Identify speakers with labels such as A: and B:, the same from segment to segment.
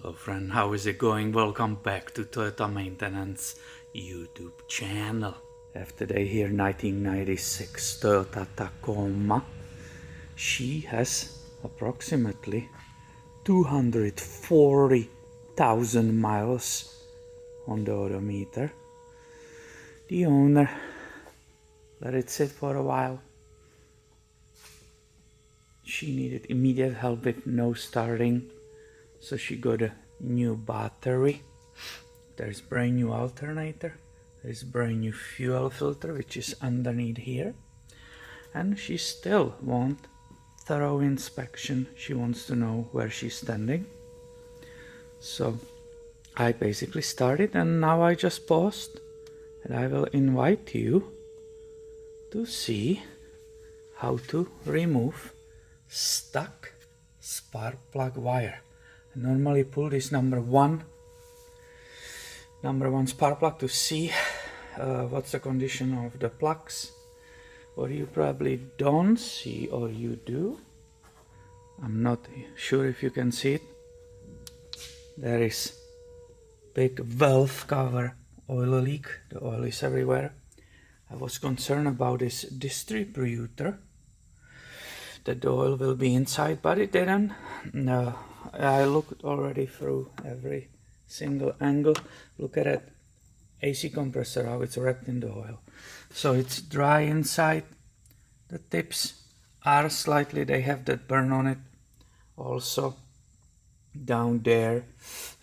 A: Hello friend, how is it going? Welcome back to Toyota Maintenance YouTube channel. I have today here 1996 Toyota Tacoma. She has approximately 240,000 miles on the odometer. The owner let it sit for a while. She needed immediate help with no starting. So she got a new battery, there's brand new alternator, there's brand new fuel filter which is underneath here, and she still wants thorough inspection. She wants to know where she's standing. So I basically started, and now I just paused, and I will invite you to see how to remove stuck spark plug wire. I normally pull this number one spark plug to see what's the condition of the plugs. What you probably don't see, or you do, I'm not sure if you can see it, there is big valve cover oil leak. The oil is everywhere. I was concerned about this distributor, that the oil will be inside, but it didn't. No, I looked already through every single angle. Look at it, AC compressor, how it's wrapped in the oil. So it's dry inside. The tips are slightly, they have that burn on it. Also down there,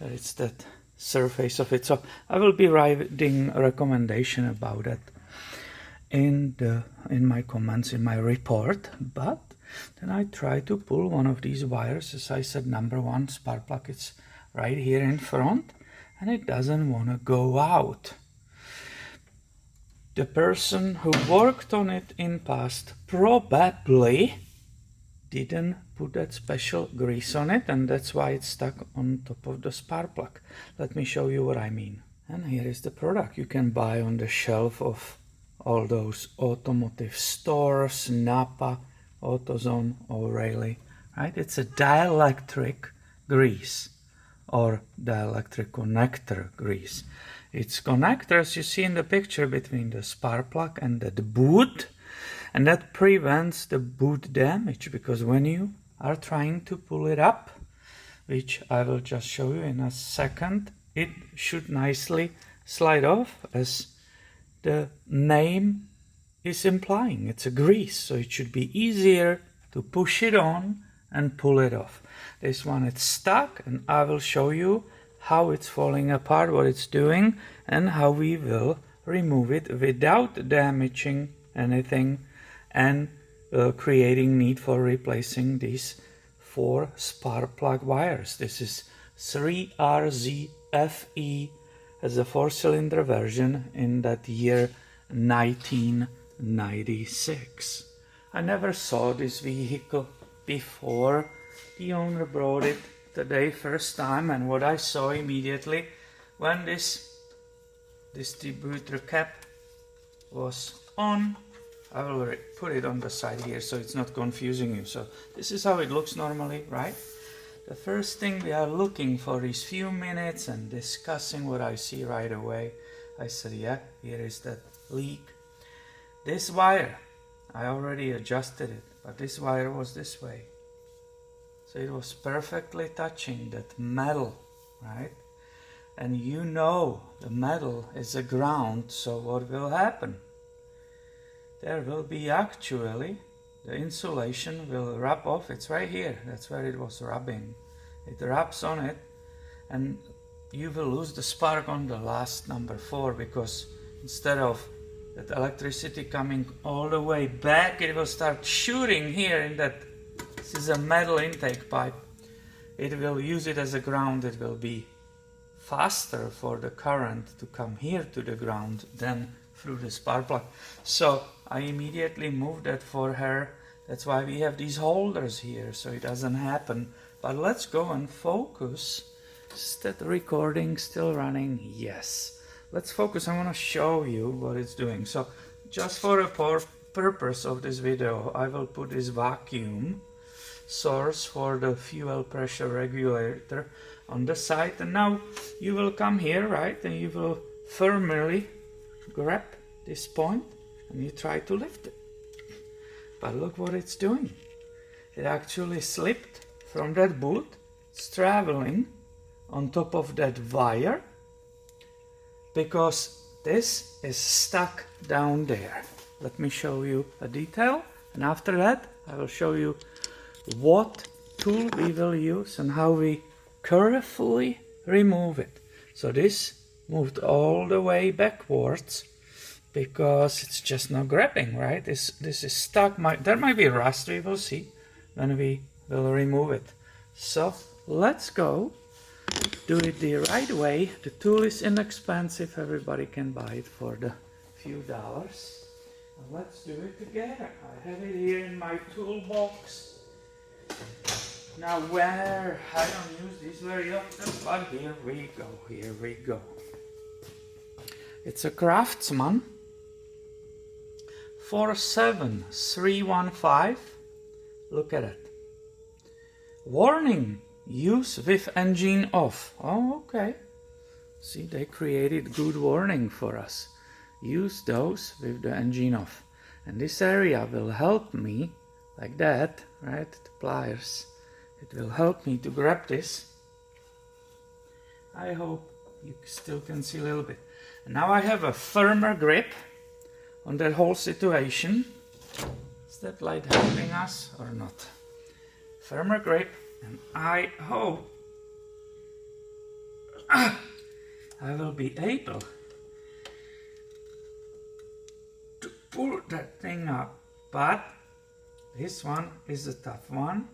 A: it's that surface of it. So I will be writing a recommendation about it in my comments, in my report. But then I try to pull one of these wires. As I said, number one spark plug is right here in front, and it doesn't want to go out. The person who worked on it in past probably didn't put that special grease on it, and that's why it's stuck on top of the spark plug. Let me show you what I mean. And here is the product you can buy on the shelf of all those automotive stores, Napa, AutoZone, O'Reilly, right? It's a dielectric grease or dielectric connector grease. It's connectors you see in the picture between the spark plug and the boot, and that prevents the boot damage, because when you are trying to pull it up, which I will just show you in a second, it should nicely slide off, as the name is implying. It's a grease, so it should be easier to push it on and pull it off. This one, it's stuck, and I will show you how it's falling apart, what it's doing, and how we will remove it without damaging anything and creating need for replacing these 4 spark plug wires. This is 3RZFE as a 4-cylinder version in that year 1996. I never saw this vehicle before. The owner brought it today first time, and what I saw immediately when this distributor cap was on, I will put it on the side here so it's not confusing you. So this is how it looks normally, right? The first thing we are looking for is few minutes and discussing what I see right away. I said, yeah, here is that leak. This wire, I already adjusted it, but this wire was this way. So it was perfectly touching that metal, right? And you know the metal is a ground, so what will happen? There will be actually, the insulation will rub off. It's right here, that's where it was rubbing. It rubs on it, and you will lose the spark on the last number 4, because instead of that electricity coming all the way back, it will start shooting here in that. This is a metal intake pipe. It will use it as a ground. It will be faster for the current to come here to the ground than through the spark plug. So I immediately moved that for her. That's why we have these holders here, so it doesn't happen. But let's go and focus. Is that recording still running? Yes. Let's focus. I want to show you what it's doing. So just for the purpose of this video, I will put this vacuum source for the fuel pressure regulator on the side. And now you will come here, right, and you will firmly grab this point and you try to lift it. But look what it's doing. It actually slipped from that boot. It's traveling on top of that wire because this is stuck down there. Let me show you a detail, and after that I will show you what tool we will use and how we carefully remove it. So this moved all the way backwards because it's just not grabbing, right? This is stuck. There might be rust, we will see when we will remove it. So let's go do it the right way. The tool is inexpensive, everybody can buy it for the few dollars. And let's do it together. I have it here in my toolbox. Now where I don't use this very often, but here we go, here we go. It's a Craftsman 47315. Look at it. Warning, use with engine off. Oh, okay. See, they created good warning for us. Use those with the engine off. And this area will help me, like that, right? The pliers. It will help me to grab this. I hope you still can see a little bit. And now I have a firmer grip on that whole situation. Is that light helping us or not? Firmer grip, and I hope I will be able to pull that thing up. But this one is a tough one.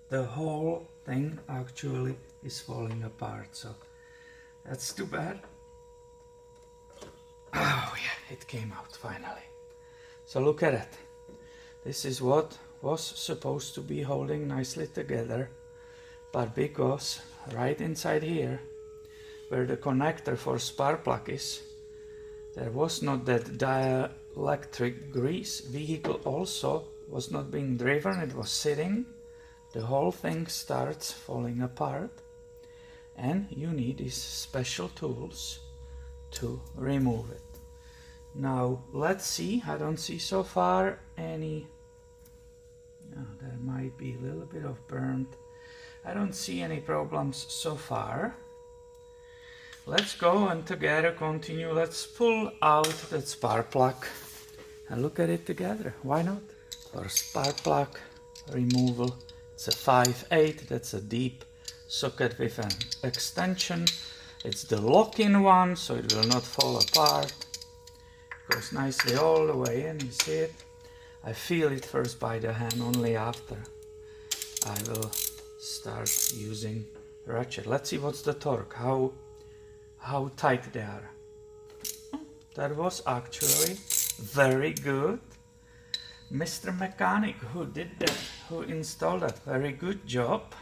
A: The whole thing actually is falling apart, so that's too bad. Oh yeah, it came out finally. So look at it. This is what was supposed to be holding nicely together, but because right inside here, where the connector for spark plug is, there was not that dielectric grease. Vehicle also was not being driven, it was sitting. The whole thing starts falling apart, and you need these special tools to remove it. Now let's see. I don't see so far any. There might be a little bit of burnt. I don't see any problems so far. Let's go and together continue. Let's pull out that spark plug and look at it together. Why not? For spark plug removal, it's a 5/8. That's a deep socket with an extension. It's the lock-in one, so it will not fall apart. It goes nicely all the way in, you see it? I feel it first by the hand, only after I will start using ratchet. Let's see what's the torque, how tight they are. That was actually very good. Mr. Mechanic who did that, who installed that, very good job.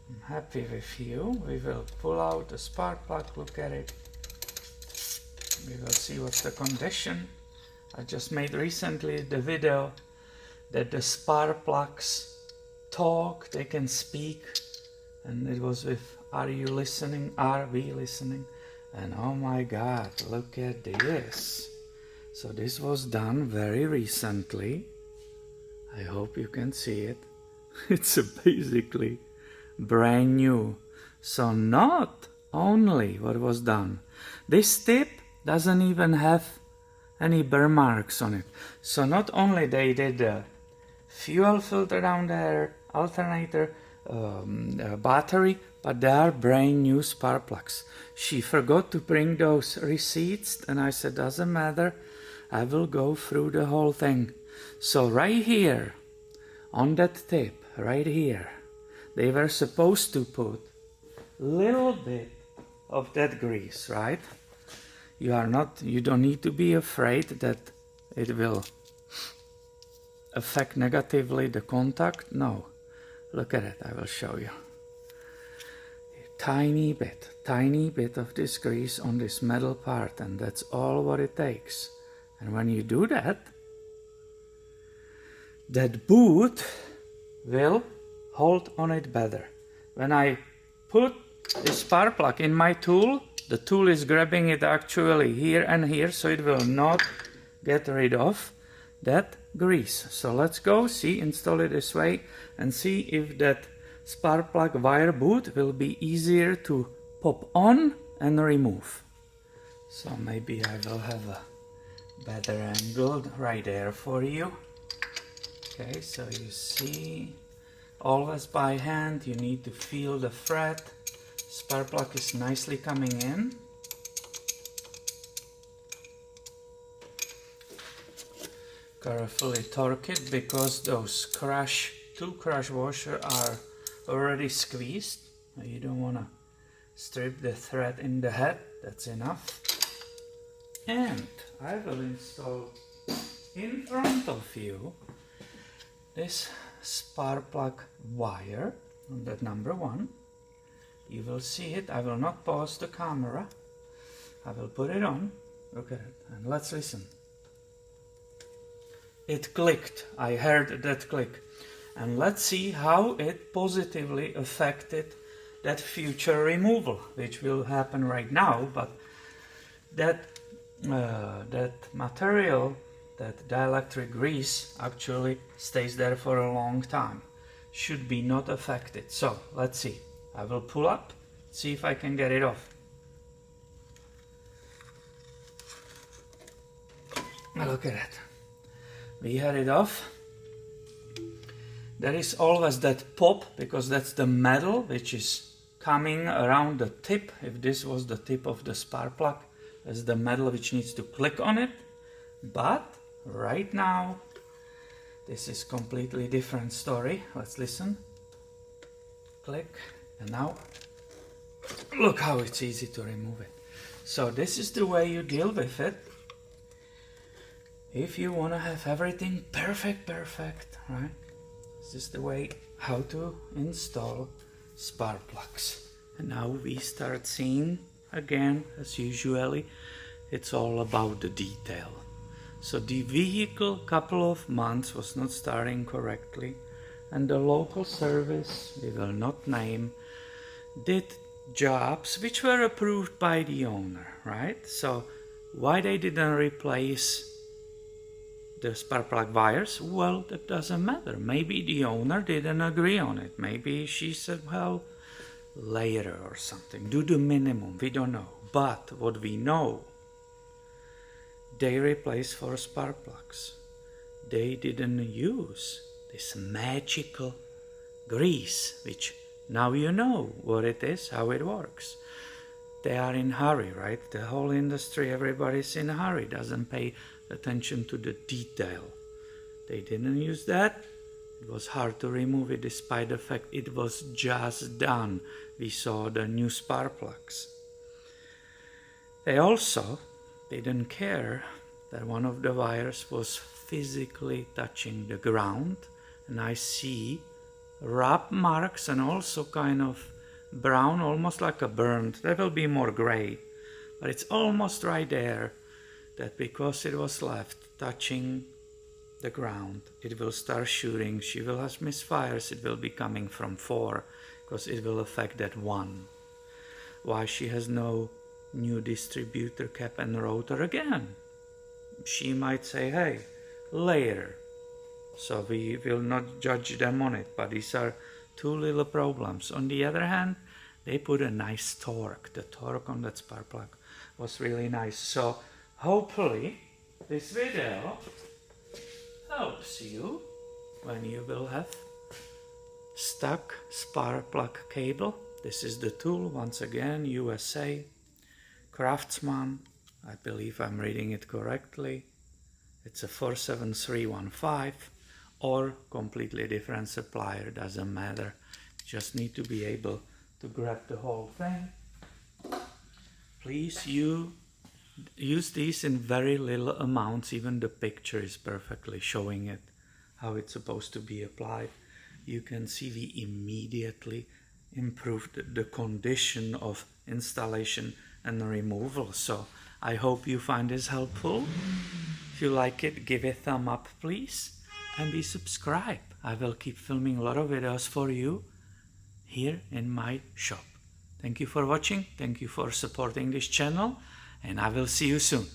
A: I'm happy with you. We will pull out the spark plug, look at it. We will see what's the condition. I just made recently the video that the spark plugs talk, they can speak, and it was with Are You Listening? Are We Listening? And oh my god, look at this. So this was done very recently. I hope you can see it. It's basically brand new. So not only what was done, this tip doesn't even have any burn marks on it. So not only they did the fuel filter down there, alternator, battery, but they are brand new spark plugs. She forgot to bring those receipts, and I said, doesn't matter, I will go through the whole thing. So right here, on that tip, right here, they were supposed to put a little bit of that grease, right? You don't need to be afraid that it will affect negatively the contact. No, look at it, I will show you. Tiny bit of this grease on this metal part, and that's all what it takes. And when you do that, that boot will hold on it better. When I put the spark plug in my tool, the tool is grabbing it actually here and here, so it will not get rid of that grease. So let's go see, install it this way, and see if that spark plug wire boot will be easier to pop on and remove. So maybe I will have a better angle right there for you. Okay, so you see, always by hand, you need to feel the thread. Spark plug is nicely coming in. Carefully torque it, because those two crash washers are already squeezed. You don't want to strip the thread in the head, that's enough. And I will install in front of you this spark plug wire on that number 1. You will see it. I will not pause the camera. I will put it on. Look at it and let's listen. It clicked. I heard that click. And let's see how it positively affected that future removal, which will happen right now. But that material, that dielectric grease, actually stays there for a long time. Should be not affected. So let's see. I will pull up, see if I can get it off. Look at it. We had it off. There is always that pop, because that's the metal which is coming around the tip. If this was the tip of the spark plug, that's the metal which needs to click on it. But right now, this is completely different story. Let's listen. Click, and now look how it's easy to remove it. So this is the way you deal with it. If you want to have everything perfect, right? This is the way how to install spark plugs. And now we start seeing again, as usually, it's all about the detail. So the vehicle couple of months was not starting correctly, and the local service, we will not name, did jobs which were approved by the owner, right? So why they didn't replace the spark plug wires? Well, that doesn't matter. Maybe the owner didn't agree on it. Maybe she said, well, later or something. Do the minimum. We don't know. But what we know, they replaced 4 spark plugs. They didn't use this magical grease, which now you know what it is, how it works. They are in a hurry, right? The whole industry, everybody's in a hurry, doesn't pay attention to the detail. They didn't use that. It was hard to remove it despite the fact it was just done. We saw the new spark plugs. They also didn't care that one of the wires was physically touching the ground, and I see rub marks and also kind of brown, almost like a burnt. There will be more gray, but it's almost right there, that because it was left touching the ground, it will start shooting. She will have misfires. It will be coming from 4, because it will affect that 1. Why she has no new distributor cap and rotor again? She might say, hey, later. So we will not judge them on it, but these are 2 little problems. On the other hand, they put a nice torque. The torque on that spark plug was really nice. So hopefully this video helps you when you will have stuck spark plug cable. This is the tool, once again, USA, Craftsman. I believe I'm reading it correctly. It's a 47315, or completely different supplier, doesn't matter. Just need to be able to grab the whole thing. Please use these in very little amounts. Even the picture is perfectly showing it, how it's supposed to be applied. You can see we immediately improved the condition of installation and removal. So I hope you find this helpful. If you like it, give a thumb up, please, and be subscribed. I will keep filming a lot of videos for you here in my shop. Thank you for watching, thank you for supporting this channel, and I will see you soon.